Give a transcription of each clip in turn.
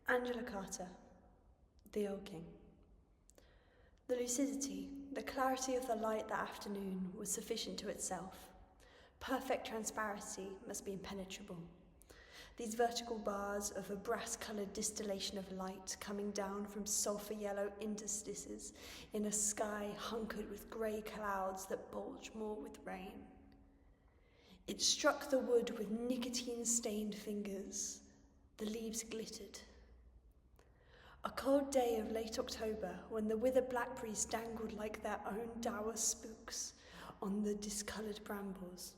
Angela Carter, The Old King. The lucidity, the clarity of the light that afternoon was sufficient to itself. Perfect transparency must be impenetrable. These vertical bars of a brass-coloured distillation of light coming down from sulphur-yellow interstices in a sky hunkered with grey clouds that bulge more with rain. It struck the wood with nicotine-stained fingers. The leaves glittered. A cold day of late October, when the withered blackberries dangled like their own dour spooks on the discoloured brambles.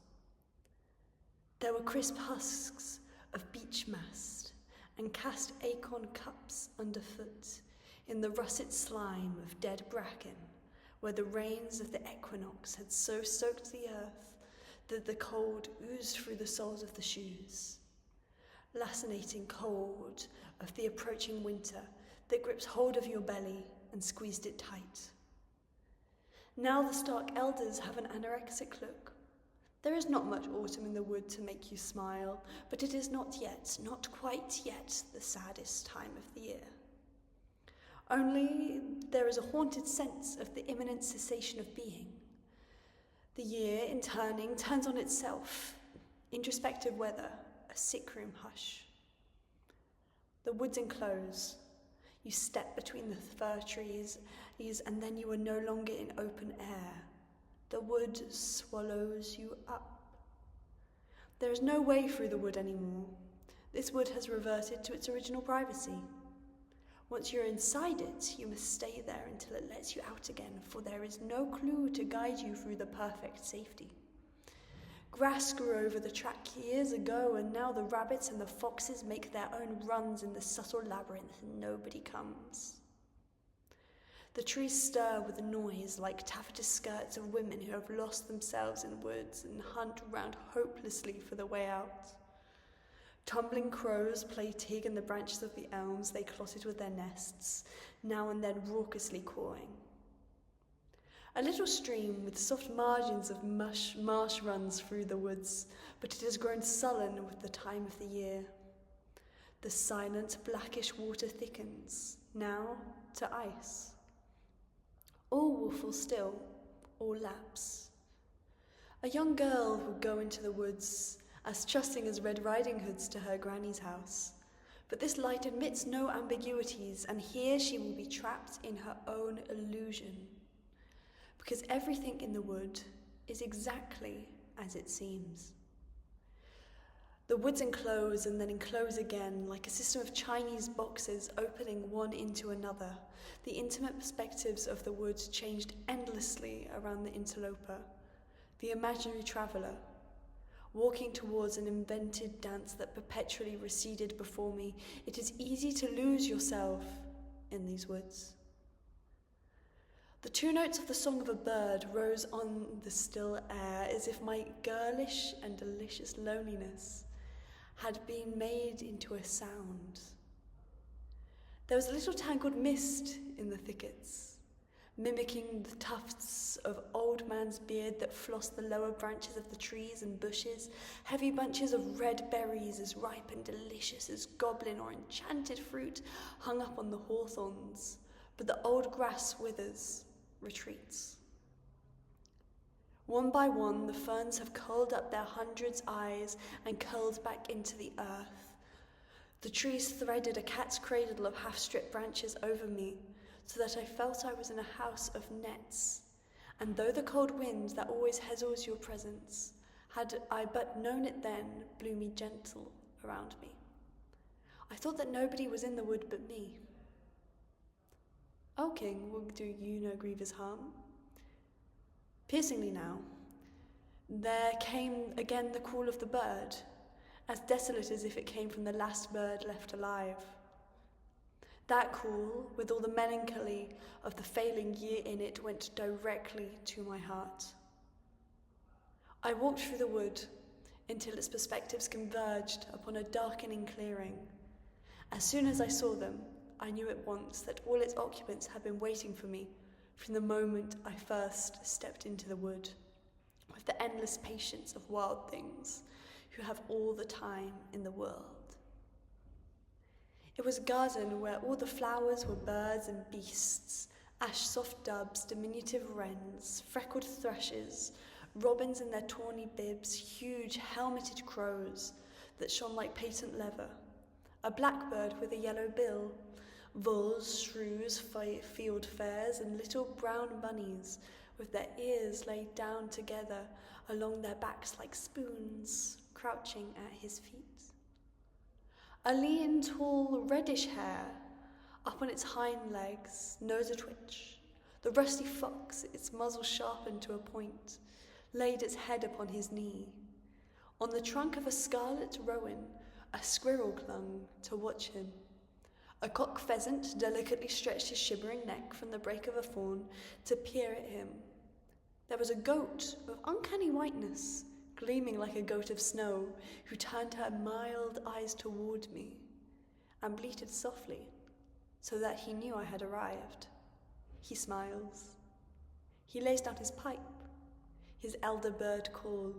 There were crisp husks of beech mast and cast acorn cups underfoot in the russet slime of dead bracken, where the rains of the equinox had so soaked the earth that the cold oozed through the soles of the shoes. Lacinating cold of the approaching winter that grips hold of your belly and squeezed it tight. Now the stark elders have an anorexic look. There is not much autumn in the wood to make you smile, but it is not yet, not quite yet, the saddest time of the year. Only there is a haunted sense of the imminent cessation of being. The year, in turning, turns on itself. Introspective weather, a sick room hush. The woods enclose. You step between the fir trees, and then you are no longer in open air. The wood swallows you up. There is no way through the wood anymore. This wood has reverted to its original privacy. Once you're inside it, you must stay there until it lets you out again, for there is no clue to guide you through the perfect safety. Grass grew over the track years ago, and now the rabbits and the foxes make their own runs in the subtle labyrinth, and nobody comes. The trees stir with a noise like taffeta skirts of women who have lost themselves in woods and hunt round hopelessly for the way out. Tumbling crows play tig in the branches of the elms they clotted with their nests, now and then raucously cawing. A little stream with soft margins of marsh runs through the woods, but it has grown sullen with the time of the year. The silent, blackish water thickens, now to ice. All will fall still, all lapse. A young girl will go into the woods, as trusting as Red Riding Hoods to her granny's house. But this light admits no ambiguities, and here she will be trapped in her own illusion. Because everything in the wood is exactly as it seems. The woods enclose and then enclose again, like a system of Chinese boxes opening one into another. The intimate perspectives of the wood changed endlessly around the interloper, the imaginary traveller, walking towards an invented dance that perpetually receded before me. It is easy to lose yourself in these woods. The two notes of the song of a bird rose on the still air as if my girlish and delicious loneliness had been made into a sound. There was a little tangled mist in the thickets, mimicking the tufts of old man's beard that flossed the lower branches of the trees and bushes, heavy bunches of red berries as ripe and delicious as goblin or enchanted fruit hung up on the hawthorns, but the old grass withers, retreats. One by one, the ferns have curled up their hundreds eyes and curled back into the earth. The trees threaded a cat's cradle of half-stripped branches over me, so that I felt I was in a house of nets, and though the cold wind that always hezzles your presence, had I but known it then, blew me gentle around me. I thought that nobody was in the wood but me. O King, will do you no grievous harm? Piercingly now, there came again the call of the bird, as desolate as if it came from the last bird left alive. That call, with all the melancholy of the failing year in it, went directly to my heart. I walked through the wood until its perspectives converged upon a darkening clearing. As soon as I saw them, I knew at once that all its occupants had been waiting for me from the moment I first stepped into the wood, with the endless patience of wild things who have all the time in the world. It was a garden where all the flowers were birds and beasts, ash-soft doves, diminutive wrens, freckled thrushes, robins in their tawny bibs, huge helmeted crows that shone like patent leather, a blackbird with a yellow bill, voles, shrews, fieldfares, and little brown bunnies with their ears laid down together along their backs like spoons, crouching at his feet. A lean, tall, reddish hare, up on its hind legs, nose a twitch. The rusty fox, its muzzle sharpened to a point, laid its head upon his knee. On the trunk of a scarlet rowan, a squirrel clung to watch him. A cock pheasant delicately stretched his shivering neck from the break of a thorn to peer at him. There was a goat of uncanny whiteness, gleaming like a goat of snow, who turned her mild eyes toward me and bleated softly, so that he knew I had arrived. He smiles. He lays down his pipe, his elder bird call.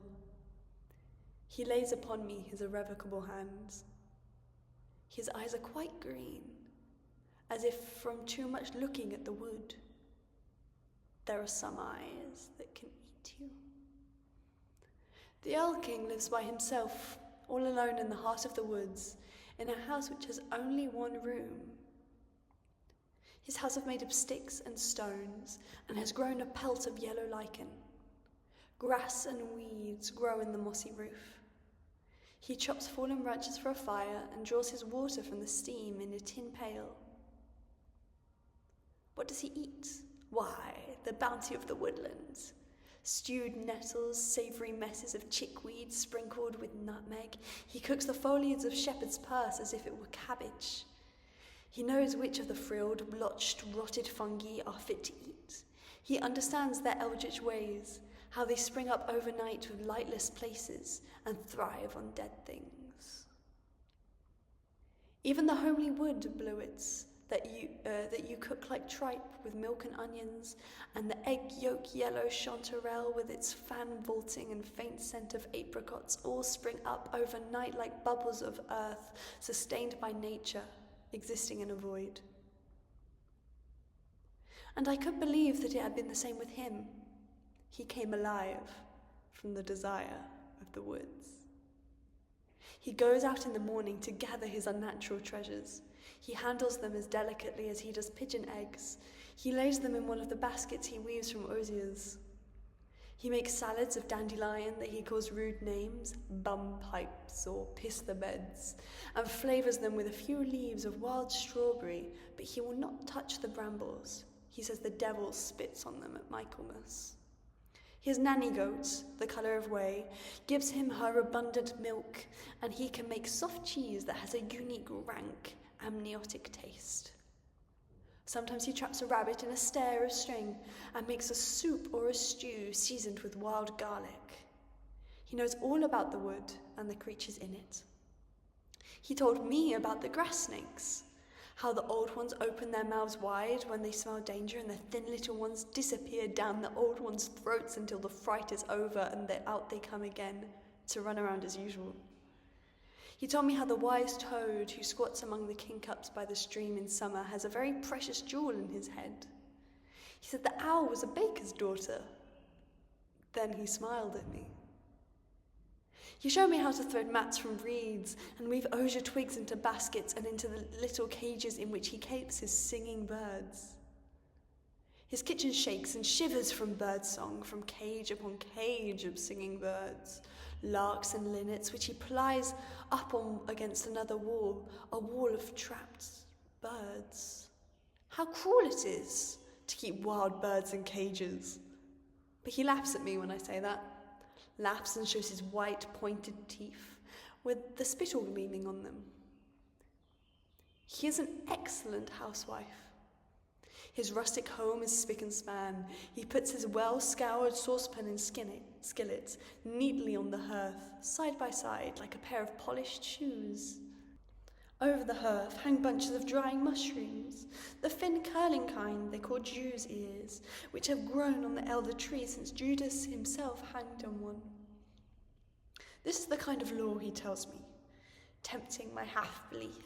He lays upon me his irrevocable hands. His eyes are quite green, as if from too much looking at the wood. There are some eyes that can eat you. The Owl King lives by himself, all alone in the heart of the woods, in a house which has only one room. His house is made of sticks and stones, and has grown a pelt of yellow lichen. Grass and weeds grow in the mossy roof. He chops fallen branches for a fire and draws his water from the steam in a tin pail. What does he eat? Why, the bounty of the woodlands. Stewed nettles, savoury messes of chickweed sprinkled with nutmeg. He cooks the foliage of shepherd's purse as if it were cabbage. He knows which of the frilled, blotched, rotted fungi are fit to eat. He understands their eldritch ways, how they spring up overnight with lightless places and thrive on dead things. Even the homely wood bluets that you cook like tripe with milk and onions, and the egg yolk yellow chanterelle with its fan vaulting and faint scent of apricots all spring up overnight like bubbles of earth sustained by nature, existing in a void. And I could believe that it had been the same with him. He came alive from the desire of the woods. He goes out in the morning to gather his unnatural treasures. He handles them as delicately as he does pigeon eggs. He lays them in one of the baskets he weaves from osiers. He makes salads of dandelion that he calls rude names, bum pipes or piss the beds, and flavours them with a few leaves of wild strawberry, but he will not touch the brambles. He says the devil spits on them at Michaelmas. His nanny goat, the colour of whey, gives him her abundant milk, and he can make soft cheese that has a unique, rank, amniotic taste. Sometimes he traps a rabbit in a snare of string and makes a soup or a stew seasoned with wild garlic. He knows all about the wood and the creatures in it. He told me about the grass snakes, how the old ones open their mouths wide when they smell danger and the thin little ones disappear down the old ones' throats until the fright is over and out they come again to run around as usual. He told me how the wise toad who squats among the kingcups by the stream in summer has a very precious jewel in his head. He said the owl was a baker's daughter. Then he smiled at me. He showed me how to thread mats from reeds and weave osier twigs into baskets and into the little cages in which he keeps his singing birds. His kitchen shakes and shivers from birdsong, from cage upon cage of singing birds, larks and linnets, which he plies up on against another wall, a wall of trapped birds. How cruel it is to keep wild birds in cages. But he laughs at me when I say that, laughs and shows his white pointed teeth with the spittle gleaming on them. He is an excellent housewife. His rustic home is spick and span. He puts his well-scoured saucepan and skillet neatly on the hearth, side by side, like a pair of polished shoes. Over the hearth hang bunches of drying mushrooms, the thin curling kind they call Jew's ears, which have grown on the elder tree since Judas himself hanged on one. This is the kind of law, he tells me, tempting my half-belief.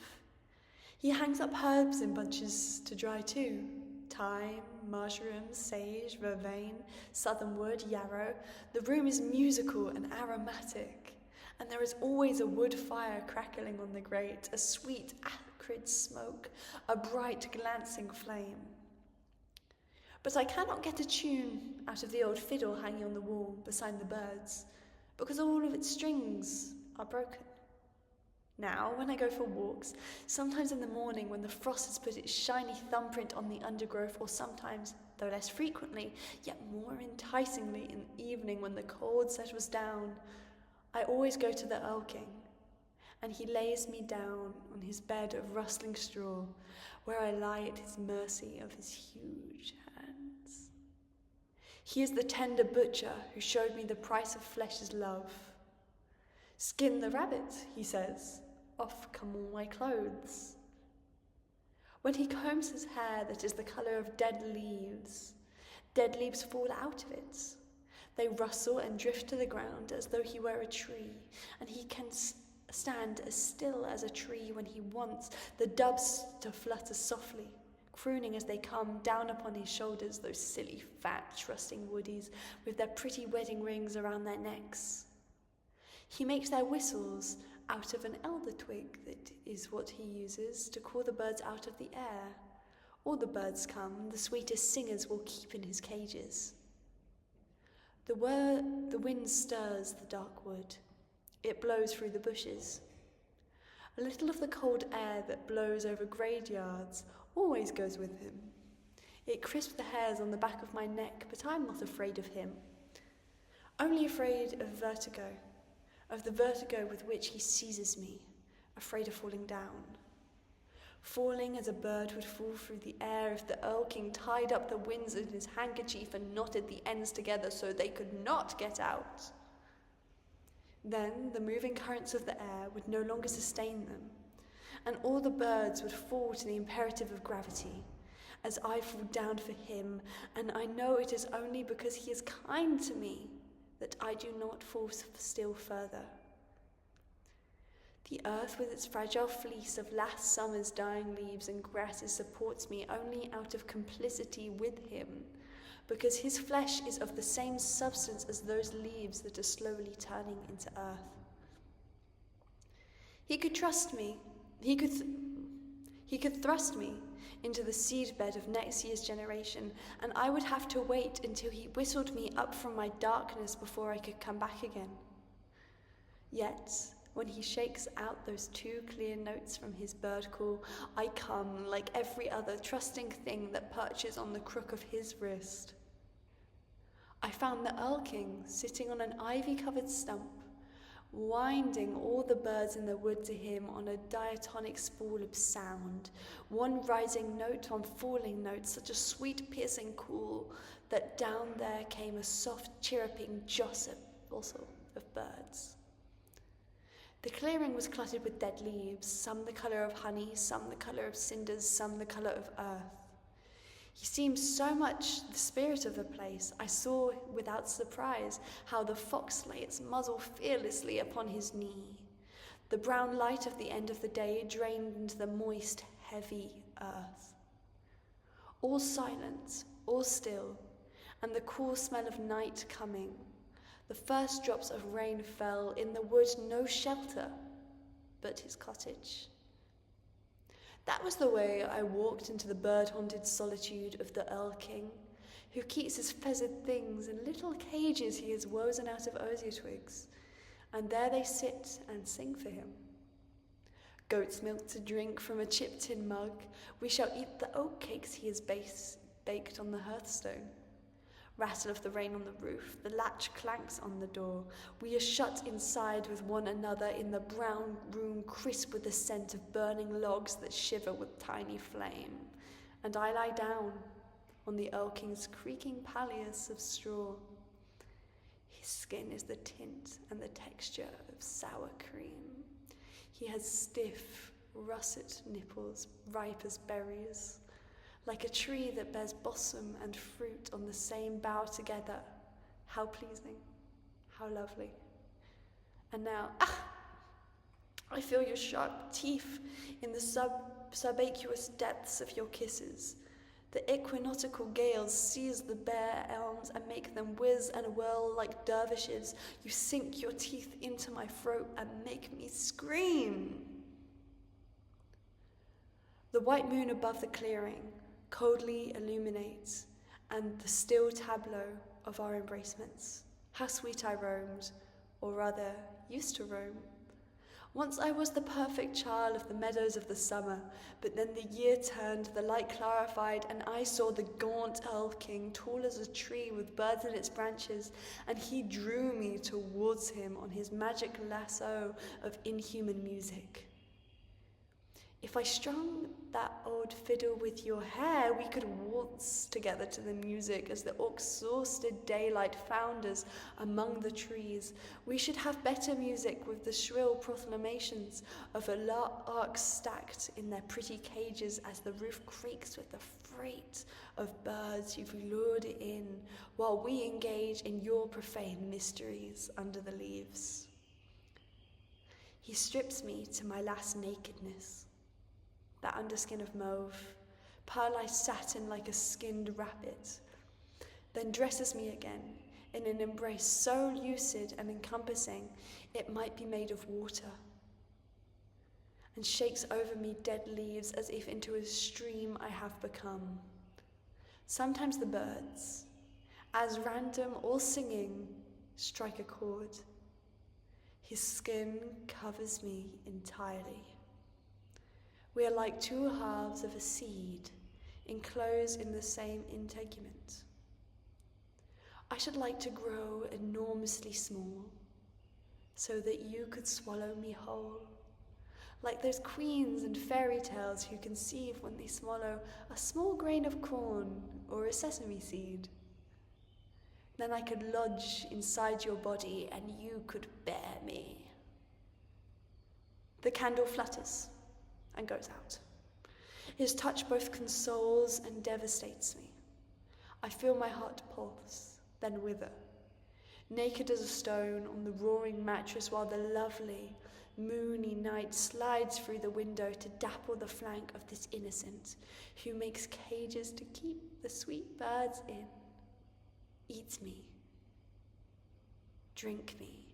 He hangs up herbs in bunches to dry too. Thyme, marjoram, sage, vervain, southernwood, yarrow. The room is musical and aromatic, and there is always a wood fire crackling on the grate, a sweet, acrid smoke, a bright, glancing flame. But I cannot get a tune out of the old fiddle hanging on the wall beside the birds, because all of its strings are broken. Now, when I go for walks, sometimes in the morning when the frost has put its shiny thumbprint on the undergrowth, or sometimes, though less frequently, yet more enticingly in the evening when the cold settles down, I always go to the Erl King, and he lays me down on his bed of rustling straw, where I lie at his mercy of his huge hands. He is the tender butcher who showed me the price of flesh is love. "Skin the rabbit," he says, "off come all my clothes." When he combs his hair that is the colour of dead leaves fall out of it. They rustle and drift to the ground as though he were a tree, and he can stand as still as a tree when he wants the doves to flutter softly, crooning as they come down upon his shoulders, those silly, fat, trusting woodies with their pretty wedding rings around their necks. He makes their whistles out of an elder twig that is what he uses to call the birds out of the air. All the birds come, the sweetest singers will keep in his cages. The wind stirs the dark wood. It blows through the bushes. A little of the cold air that blows over graveyards always goes with him. It crisps the hairs on the back of my neck, but I'm not afraid of him. Only afraid of vertigo. Of the vertigo with which he seizes me, afraid of falling down. Falling as a bird would fall through the air if the Erl King tied up the winds in his handkerchief and knotted the ends together so they could not get out. Then the moving currents of the air would no longer sustain them, and all the birds would fall to the imperative of gravity, as I fall down for him, and I know it is only because he is kind to me that I do not fall still further. The earth with its fragile fleece of last summer's dying leaves and grasses supports me only out of complicity with him, because his flesh is of the same substance as those leaves that are slowly turning into earth. He could trust me. He could thrust me into the seedbed of next year's generation, and I would have to wait until he whistled me up from my darkness before I could come back again. Yet, when he shakes out those 2 clear notes from his bird call, I come like every other trusting thing that perches on the crook of his wrist. I found the Erl King sitting on an ivy-covered stump, winding all the birds in the wood to him on a diatonic spool of sound, one rising note on falling notes, such a sweet piercing call that down there came a soft chirruping jostle of birds. The clearing was cluttered with dead leaves, some the colour of honey, some the colour of cinders, some the colour of earth. He seemed so much the spirit of the place, I saw without surprise how the fox lay its muzzle fearlessly upon his knee. The brown light of the end of the day drained into the moist, heavy earth. All silent, all still, and the cool smell of night coming. The first drops of rain fell, in the wood no shelter but his cottage. That was the way I walked into the bird-haunted solitude of the Erl King, who keeps his feathered things in little cages he has woven out of osier twigs, and there they sit and sing for him. Goat's milk to drink from a chipped tin mug, we shall eat the oat cakes he has baked on the hearthstone. Rattle of the rain on the roof, the latch clanks on the door. We are shut inside with one another in the brown room crisp with the scent of burning logs that shiver with tiny flame. And I lie down on the Erl King's creaking palliasse of straw. His skin is the tint and the texture of sour cream. He has stiff, russet nipples, ripe as berries. Like a tree that bears blossom and fruit on the same bough together. How pleasing, how lovely. And now, I feel your sharp teeth in the subaqueous depths of your kisses. The equinoctial gales seize the bare elms and make them whiz and whirl like dervishes. You sink your teeth into my throat and make me scream. The white moon above the clearing coldly illuminates, and the still tableau of our embracements. How sweet I roamed, or rather, used to roam. Once I was the perfect child of the meadows of the summer, but then the year turned, the light clarified, and I saw the gaunt elf king, tall as a tree with birds in its branches, and he drew me towards him on his magic lasso of inhuman music. If I strung that old fiddle with your hair, we could waltz together to the music as the exhausted daylight found us among the trees. We should have better music with the shrill proclamations of a larks stacked in their pretty cages as the roof creaks with the freight of birds you've lured in, while we engage in your profane mysteries under the leaves. He strips me to my last nakedness. That underskin of mauve, pearlized satin like a skinned rabbit, then dresses me again in an embrace so lucid and encompassing it might be made of water, and shakes over me dead leaves as if into a stream I have become. Sometimes the birds, as random, all singing, strike a chord. His skin covers me entirely. We are like two halves of a seed, enclosed in the same integument. I should like to grow enormously small, so that you could swallow me whole, like those queens in fairy tales who conceive when they swallow a small grain of corn or a sesame seed. Then I could lodge inside your body and you could bear me. The candle flutters and goes out. His touch both consoles and devastates me. I feel my heart pulse, then wither, naked as a stone on the roaring mattress, while the lovely, moony night slides through the window to dapple the flank of this innocent, who makes cages to keep the sweet birds in, eats me, drink me.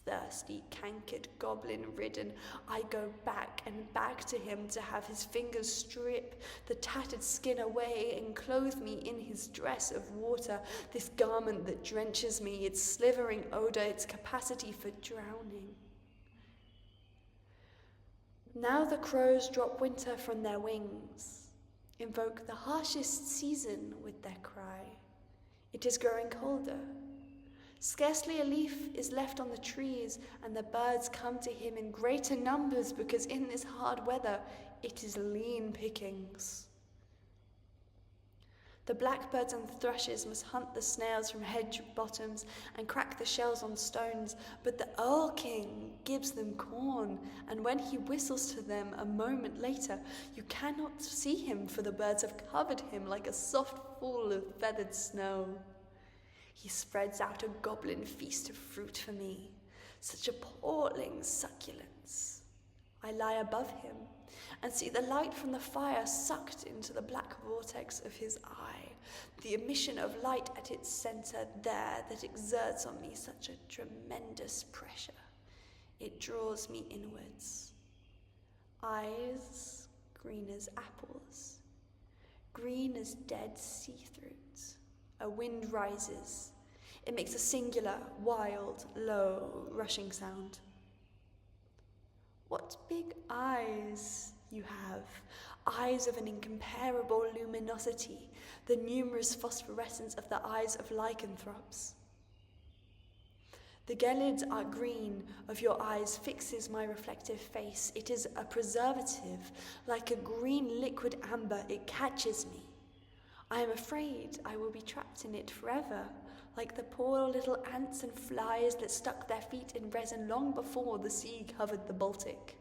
Thirsty, cankered, goblin-ridden, I go back and back to him to have his fingers strip the tattered skin away and clothe me in his dress of water, this garment that drenches me, its slivering odor, its capacity for drowning. Now the crows drop winter from their wings, invoke the harshest season with their cry. It is growing colder. Scarcely a leaf is left on the trees, and the birds come to him in greater numbers because in this hard weather it is lean pickings. The blackbirds and thrushes must hunt the snails from hedge bottoms and crack the shells on stones, but the Earl King gives them corn, and when he whistles to them a moment later, you cannot see him, for the birds have covered him like a soft fall of feathered snow. He spreads out a goblin feast of fruit for me, such appalling succulence. I lie above him and see the light from the fire sucked into the black vortex of his eye, the emission of light at its center there that exerts on me such a tremendous pressure. It draws me inwards. Eyes green as apples, green as dead sea fruits. A wind rises. It makes a singular, wild, low, rushing sound. What big eyes you have, eyes of an incomparable luminosity, the numerous phosphorescence of the eyes of lycanthropes. The gelids are green of your eyes fixes my reflective face. It is a preservative, like a green liquid amber, it catches me. I am afraid I will be trapped in it forever, like the poor little ants and flies that stuck their feet in resin long before the sea covered the Baltic.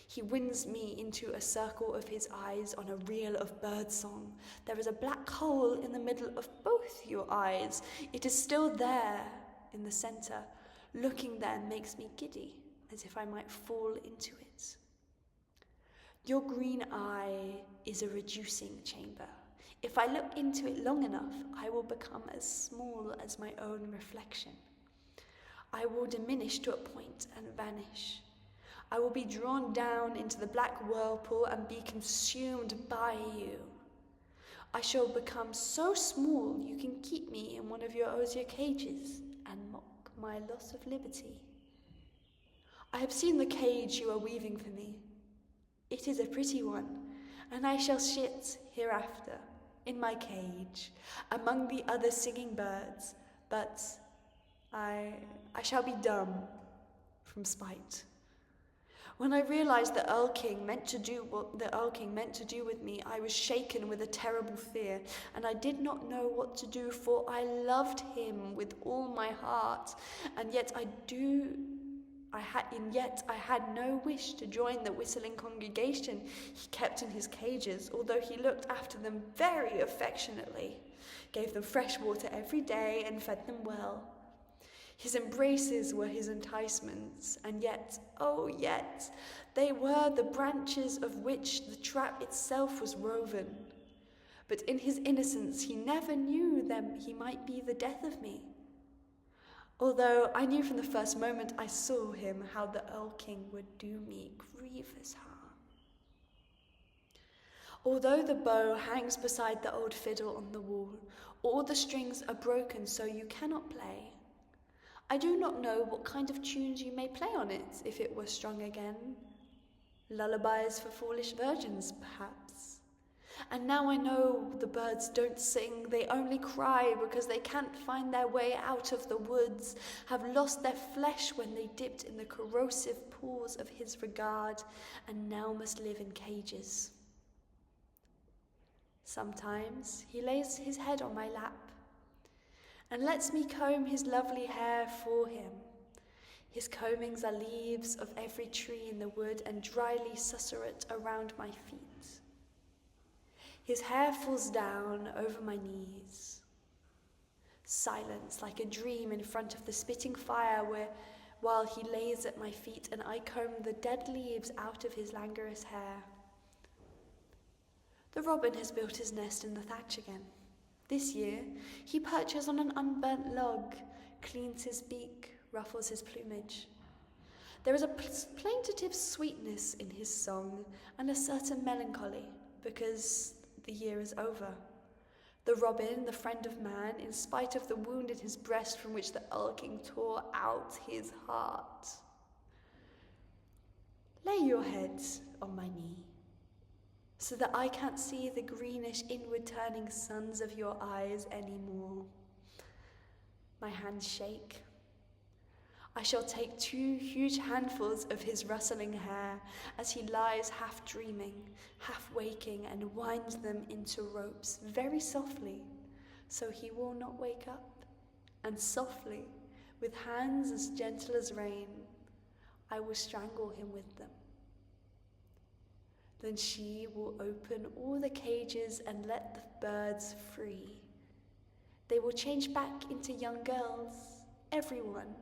He wins me into a circle of his eyes on a reel of birdsong. There is a black hole in the middle of both your eyes. It is still there in the center. Looking there makes me giddy, as if I might fall into it. Your green eye is a reducing chamber. If I look into it long enough, I will become as small as my own reflection. I will diminish to a point and vanish. I will be drawn down into the black whirlpool and be consumed by you. I shall become so small you can keep me in one of your osier cages and mock my loss of liberty. I have seen the cage you are weaving for me. It is a pretty one, and I shall sit hereafter in my cage among the other singing birds, but I shall be dumb from spite. When I realized the Earl King meant to do what the Earl King meant to do with me, I was shaken with a terrible fear, and I did not know what to do, for I loved him with all my heart, and yet I had no wish to join the whistling congregation he kept in his cages, although he looked after them very affectionately, gave them fresh water every day, and fed them well. His embraces were his enticements, and yet, oh yet, they were the branches of which the trap itself was woven. But in his innocence he never knew them he might be the death of me. Although I knew from the first moment I saw him how the Earl King would do me grievous harm. Although the bow hangs beside the old fiddle on the wall, all the strings are broken so you cannot play. I do not know what kind of tunes you may play on it if it were strung again. Lullabies for foolish virgins, perhaps. And now I know the birds don't sing, they only cry because they can't find their way out of the woods, have lost their flesh when they dipped in the corrosive pools of his regard, and now must live in cages. Sometimes he lays his head on my lap and lets me comb his lovely hair for him. His combings are leaves of every tree in the wood and dryly susurrate around my feet. His hair falls down over my knees. Silence like a dream in front of the spitting fire while he lays at my feet and I comb the dead leaves out of his languorous hair. The robin has built his nest in the thatch again. This year, he perches on an unburnt log, cleans his beak, ruffles his plumage. There is a plaintive sweetness in his song and a certain melancholy, because the year is over. The robin, the friend of man, in spite of the wound in his breast from which the Earl King tore out his heart. Lay your head on my knee, so that I can't see the greenish inward-turning suns of your eyes anymore. My hands shake. I shall take 2 huge handfuls of his rustling hair as he lies half dreaming, half waking, and winds them into ropes very softly, so he will not wake up, and softly, with hands as gentle as rain, I will strangle him with them. Then she will open all the cages and let the birds free. They will change back into young girls, everyone,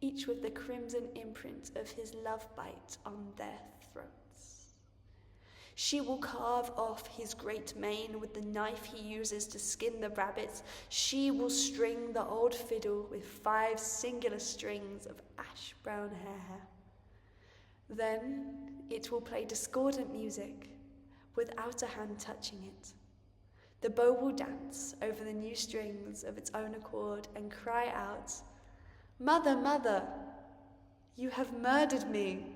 each with the crimson imprint of his love bite on their throats. She will carve off his great mane with the knife he uses to skin the rabbits. She will string the old fiddle with 5 singular strings of ash-brown hair. Then it will play discordant music without a hand touching it. The bow will dance over the new strings of its own accord and cry out, "Mother, mother, you have murdered me."